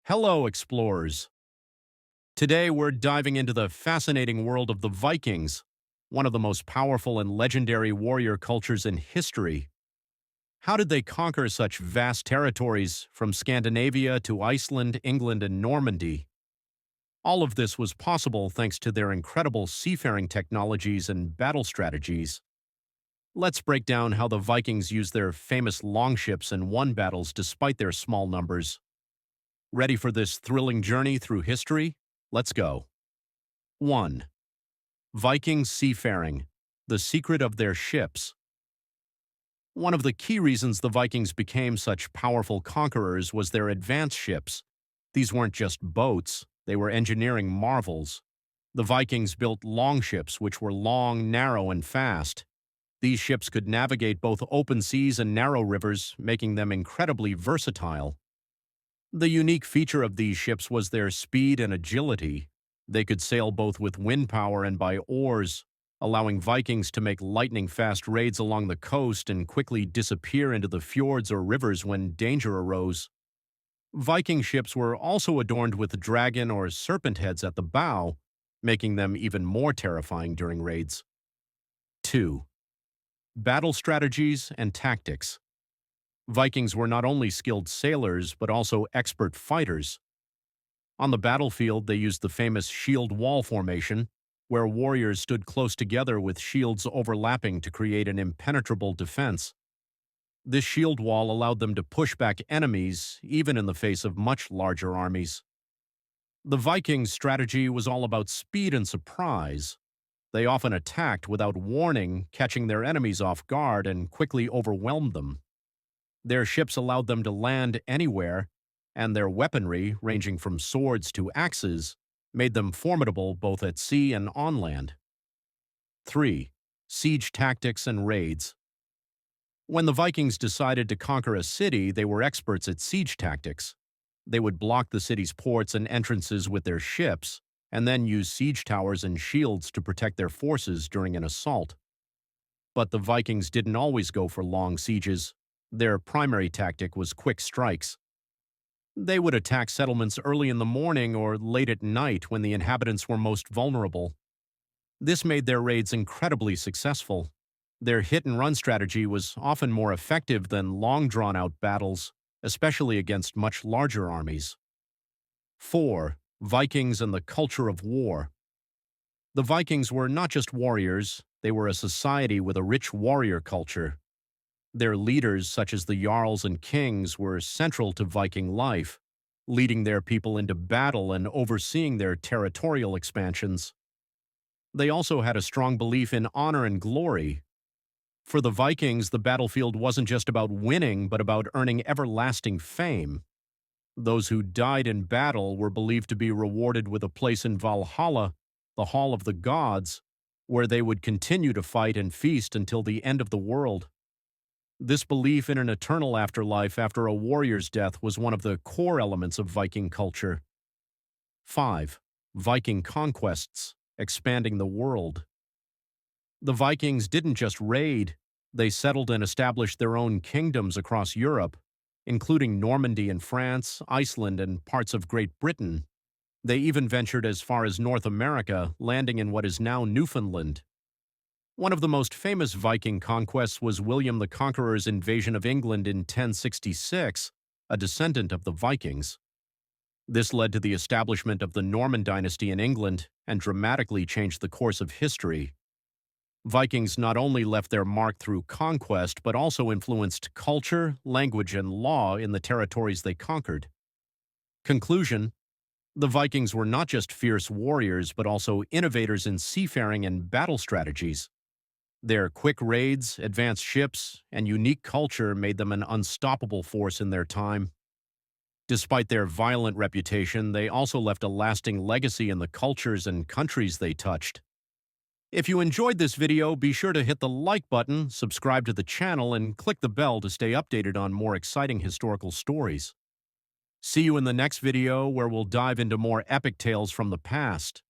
Hello, explorers. Today we're diving into the fascinating world of the Vikings, one of the most powerful and legendary warrior cultures in history. How did they conquer such vast territories from Scandinavia to Iceland, England, and Normandy? All of this was possible thanks to their incredible seafaring technologies and battle strategies. Let's break down how the Vikings used their famous longships and won battles despite their small numbers. Ready for this thrilling journey through history? Let's go. 1. Viking seafaring, the secret of their ships. One of the key reasons the Vikings became such powerful conquerors was their advanced ships. These weren't just boats, they were engineering marvels. The Vikings built longships, which were long, narrow, and fast. These ships could navigate both open seas and narrow rivers, making them incredibly versatile. The unique feature of these ships was their speed and agility. They could sail both with wind power and by oars, allowing Vikings to make lightning-fast raids along the coast and quickly disappear into the fjords or rivers when danger arose. Viking ships were also adorned with dragon or serpent heads at the bow, making them even more terrifying during raids. 2. Battle strategies and tactics. Vikings were not only skilled sailors, but also expert fighters. On the battlefield, they used the famous shield wall formation, where warriors stood close together with shields overlapping to create an impenetrable defense. This shield wall allowed them to push back enemies, even in the face of much larger armies. The Vikings' strategy was all about speed and surprise. They often attacked without warning, catching their enemies off guard and quickly overwhelmed them. Their ships allowed them to land anywhere, and their weaponry, ranging from swords to axes, made them formidable both at sea and on land. 3. Siege tactics and raids. When the Vikings decided to conquer a city, they were experts at siege tactics. They would block the city's ports and entrances with their ships, and then use siege towers and shields to protect their forces during an assault. But the Vikings didn't always go for long sieges. Their primary tactic was quick strikes. They would attack settlements early in the morning or late at night when the inhabitants were most vulnerable. This made their raids incredibly successful. Their hit-and-run strategy was often more effective than long drawn-out battles, especially against much larger armies. 4. Vikings and the culture of war. The Vikings were not just warriors, they were a society with a rich warrior culture. Their leaders, such as the jarls and kings, were central to Viking life, leading their people into battle and overseeing their territorial expansions. They also had a strong belief in honor and glory. For the Vikings, the battlefield wasn't just about winning, but about earning everlasting fame. Those who died in battle were believed to be rewarded with a place in Valhalla, the Hall of the Gods, where they would continue to fight and feast until the end of the world. This belief in an eternal afterlife after a warrior's death was one of the core elements of Viking culture. 5. Viking conquests, expanding the world. The Vikings didn't just raid, they settled and established their own kingdoms across Europe, including Normandy in France, Iceland, and parts of Great Britain. They even ventured as far as North America, landing in what is now Newfoundland. One of the most famous Viking conquests was William the Conqueror's invasion of England in 1066, a descendant of the Vikings. This led to the establishment of the Norman dynasty in England and dramatically changed the course of history. Vikings not only left their mark through conquest, but also influenced culture, language, and law in the territories they conquered. Conclusion: the Vikings were not just fierce warriors, but also innovators in seafaring and battle strategies. Their quick raids, advanced ships, and unique culture made them an unstoppable force in their time. Despite their violent reputation, they also left a lasting legacy in the cultures and countries they touched. If you enjoyed this video, be sure to hit the like button, subscribe to the channel, and click the bell to stay updated on more exciting historical stories. See you in the next video, where we'll dive into more epic tales from the past.